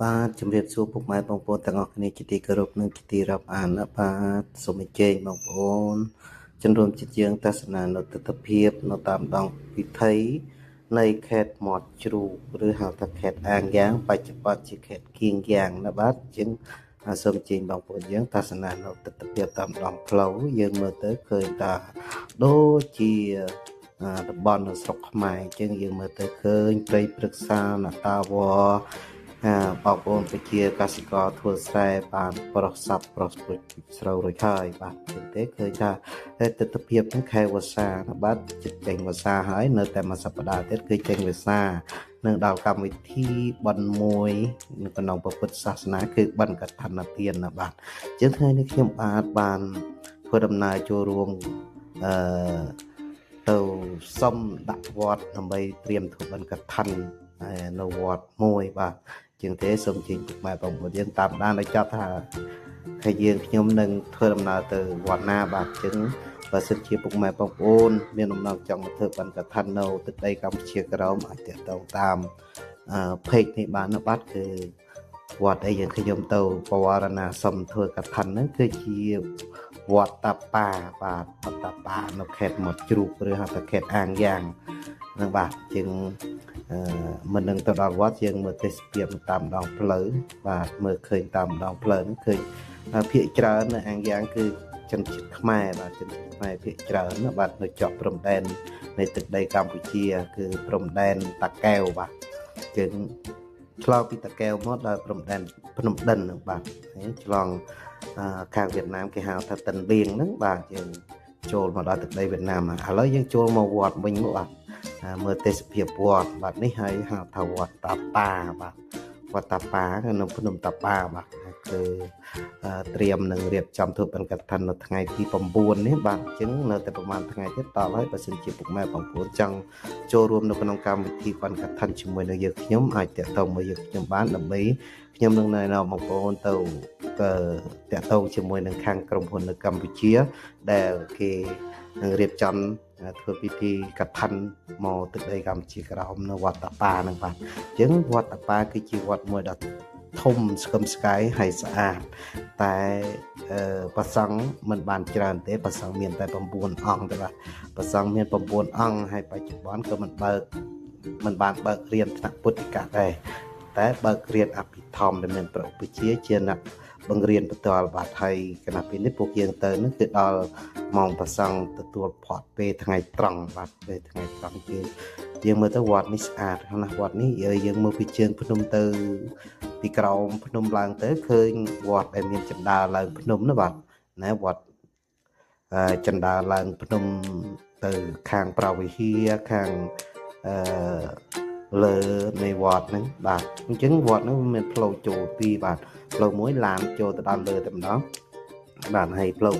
បាទជំរាបសួរពុកម៉ែបងប្អូនទាំងអស់គ្នាជាទីគោរពនិងជាទីរាប់អានណាបាទសូមអញ្ជើញបងប្អូនជនរួមជាតិយើងទស្សនានៅទស្សនវិជ្ជានៅតាមដងពិធីនៃខេត្តមាត់ជ្រូកឬហៅថាខេត្តអាងយ៉ាងបច្ចុប្បន្នជាខេត្តគៀងយ៉ាងណាបាទជាងសូមអញ្ជើញបងប្អូនយើងទស្សនានៅទស្សនវិជ្ជាតាមដងផ្លូវយើងមើលទៅឃើញថាដូចជាតំបន់នៅស្រុកខ្មែរអញ្ចឹងយើងមើលទៅឃើញព្រៃព្រឹក្សានតាវរបងប្អូនប្រជាកសិករធ្វើស្រែបានប្រោះសັບប្រោះស្រូវរួចហើយបាទចឹងទេឃើញថាទិដ្ឋភាពហ្នឹងខែវស្សាបាទចិត្តចេញវស្សាហើយនៅតែមួយសប្តាហ៍ទៀតគឺចេញវស្សានឹងដល់កម្មវិធីបន់មួយនៅក្នុងពុទ្ធសាសនាគឺបន់កឋិនទានណាបាទចឹងថ្ងៃនេះខ្ញុំបានធ្វើដំណើរចូលរួមទៅសុំដាក់វត្តដើម្បីត្រៀមធ្វើបន់កឋិននៅវត្តមួយបាទជាងទេសូមជិញពុកម៉ែបងប្អូនយើងតាមដានឲ្យចប់ថាហើយខ្ញុំនឹងធ្វើដំណើរទៅវត្តណាបាទចឹងបើសិនជាពុកម៉ែបងប្អូនមានដំណឹងចង់មកធ្វើបន់កឋិននៅទឹកដីកម្ពុជាក្រោមអាចទាក់ទងតាមpage នេះបានណាបាទគឺវត្តអីយើងខ្ញុំទៅបវរណាសុំធ្វើកឋិនហ្នឹងគឺជាវត្តតាប៉ាបាទវត្តតាប៉ានៅខេត្តមាត់ជ្រូកឬហៅថាខេត្តអាងយ៉ាងហ្នឹងបាទជាងមិននឹងទៅដល់វត្តយើងមើលទេសភាពតាមដងផ្លូវបាទមើលឃើញតាមដងផ្លូវហ្នឹងឃើញភាគច្រើននៅអាងយ៉ាងគឺជនជាតិខ្មែរបាទជនជាតិខ្មែរភាគច្រើនណាបាទនៅជាប់ព្រំដែននៃទឹកដីកម្ពុជាគឺព្រំដែនតាកែវបាទជាងឆ្លងពីតាកែវមកដល់ព្រំដែនភ្នំដិនហ្នឹងបាទឆ្លងខាងវៀតណាមគេហៅថាតិនវៀងហ្នឹងបាទយើងចូលមកដល់ទឹកដីវៀតណាមឥឡូវយើងចូលមកវត្តវិញមកបាទមើលទេសភាពវត្តបាទនេះហើយហៅថាវត្តតាប៉ាបាទវត្តតាប៉ានៅភ្នំតាប៉ាបាទគឺត្រៀមនឹងរៀបចំធ្វើបន់កឋិននៅថ្ងៃទី9នេះបាទអញ្ចឹងនៅតែប្រហែលថ្ងៃទៀតតហើយបើសិនជាពុកម៉ែបងប្អូនចង់ចូលរួមនៅក្នុងកម្មវិធីបន់កឋិនជាមួយនឹងយើងខ្ញុំអាចតាក់ទងមកយើងខ្ញុំបានដើម្បីខ្ញុំនឹងណែនាំបងប្អូនទៅតាក់ទងជាមួយនឹងខាងក្រុមហ៊ុននៅកម្ពុជាដែលគេនឹងរៀបចំធ្វើពិធីកឋិនមកទឹកដីកម្ពុជាក្រោមនៅវត្តតាប៉ាហ្នឹងបាទអញ្ចឹងវត្តតាប៉ាគឺជាវត្តមួយដ៏ធំស្កឹមស្កៃហើយស្អាតតែប្រសង់មិនបានច្រើនទេប្រសង់មានតែ9អង្គទេបាទប្រសង់មាន9អង្គហើយបច្ចុប្បន្នក៏មិនបានបើករៀនថ្នាក់ពុទ្ធិកដែរតែបើករៀនអភិធម្មដែលមានប្រពៃជាអ្នកបង្រៀនបន្តបាទហើយគណៈពេលនេះពួកយើងទៅនឹងគឺដល់ម៉ោងប្រសង់ទទួលផាត់ពេលថ្ងៃត្រង់បាទពេលថ្ងៃត្រង់គឺយើងមើលទៅវត្តនេះស្អាតណាស់វត្តនេះយើងមើលពីជើងភ្នំទៅពីក្រោមភ្នំឡើងទៅឃើញវត្តដែលមានចណ្ដាលឡើងភ្នំណាបាទណាវត្តចណ្ដាលឡើងភ្នំទៅខាងប្រវិហារខាងលើនៃវត្តហ្នឹងបាទអញ្ចឹងវត្តហ្នឹងមានផ្លូវចូលពីរបាទផ្លូវមួយឡានចូលទៅដល់លើតែម្ដងបាទហើយផ្លូវ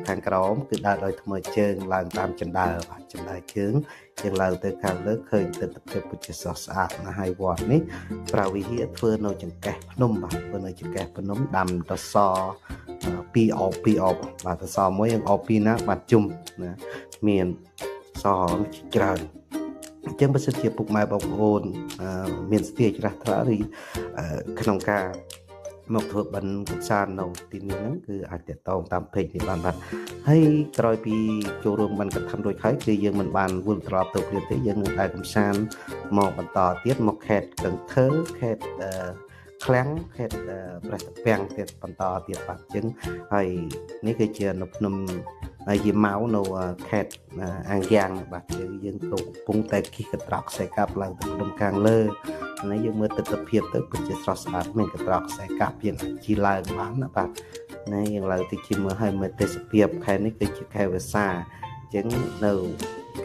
ខាងក្រោមគឺដើរដោយថ្មើរជើងឡើងតាមចណ្ដើរបាទចណ្ដើរជើងយើងឡើងទៅខាងលើឃើញទិដ្ឋភាពពុទ្ធសាសនាស្អាតណាស់ហើយវត្តនេះប្រាវិហារធ្វើនៅចង្កេះភ្នំបាទធ្វើនៅចង្កេះភ្នំដាំតស2អបបាទតសមួយយើងអប2ណាបាទជុំណាមានសច្រើនអញ្ចឹងបើសិនជាពុកម៉ែបងប្អូនមានស្ទាយជ្រះថ្លាឬក្នុងការមកធ្វើបន់កម្សាន្តនៅទីនេះហ្នឹងគឺអាចតាក់ទងតាមเพจនេះបានបាទហើយក្រោយពីចូលរួមបន់កឋិនរួចហើយគឺយើងមិនបានវិលត្រឡប់ទៅព្រាបទេយើងនឹងដើរកម្សាន្តមកបន្តទៀតមកខេត្តកន្ធើខេត្តឃ្លាំងខេត្តព្រះតាពាំងទៀតបន្តទៀតបាទអញ្ចឹងហើយនេះគឺជានៅភ្នំហើយយាម៉ៅនៅខេត្តអាងយ៉ាងបាទយើងកំពុងតែគិះកត្រកខ្សែកាប់ឡើងទៅភ្នំខាងលើហើយយើងមើលទិដ្ឋភាពទៅពិតជាស្រស់ស្អាតមានកត្រកខ្សែកាប់យើងជីឡើងបានណាបាទណាយើងឡើងទៅជិះមើលឲ្យមើលទេសភាពខេត្តនេះគឺជាខេត្តវស្សាអញ្ចឹងនៅ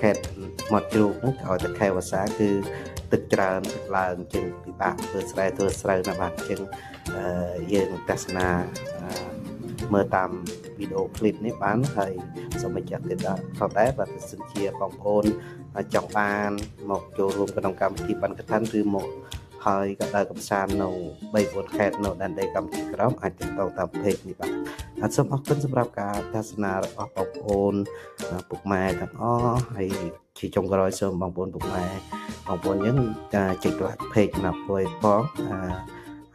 ខេត្តមាត់ជ្រូកហ្នឹងគេឲ្យតែខេត្តវស្សាគឺទឹកច្រើនទឹកឡើងអញ្ចឹងពិបាកធ្វើស្រែធ្វើស្រូវណាបាទអញ្ចឹងយើងទស្សនាមើលតាមវីដេអូឃ្លីបនេះបានហើយសូមបញ្ជាក់ទៀតផងដែរបើសិនជាបងប្អូនចង់បានមកចូលរួមក្នុងកម្មវិធីបន់កឋិនឬមកហើយក៏ដើរកម្សាន្តនៅ3-4ខេត្តនៅដែនដីកម្ពុជាក្រោមអាចติดต่อតាមเพจនេះបាទសូមអរគុណសម្រាប់ការទស្សនារបស់បងប្អូនពុកម៉ែទាំងអស់ហើយជាចុងក្រោយសូមបងប្អូនពុកម៉ែបងប្អូនយើងចុច like page ណាប់ពួយផង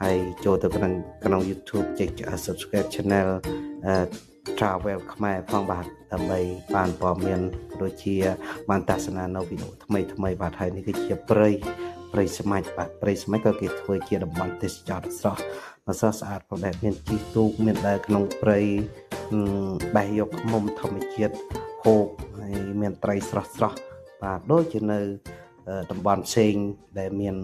ហើយចូលទៅក្នុង YouTube ចុច Subscribe Channel Travel ខ្មែរផងបាទដើម្បីបានព័ត៌មានដូចជាបានទស្សនានៅវីដេអូថ្មីបាទហើយនេះគឺជាព្រៃស្មាច់បាទព្រៃស្មាច់ក៏គេធ្វើជាតំបន់ទេសចរណ៍ស្រស់ស្អាតផងដែរមានជីទូកមានដែរក្នុងព្រៃបេះយកឃុំធម្មជាតិហូបហើយមានត្រីស្រស់បាទដូចជានៅតំបន់ផ្សេងដែលមាន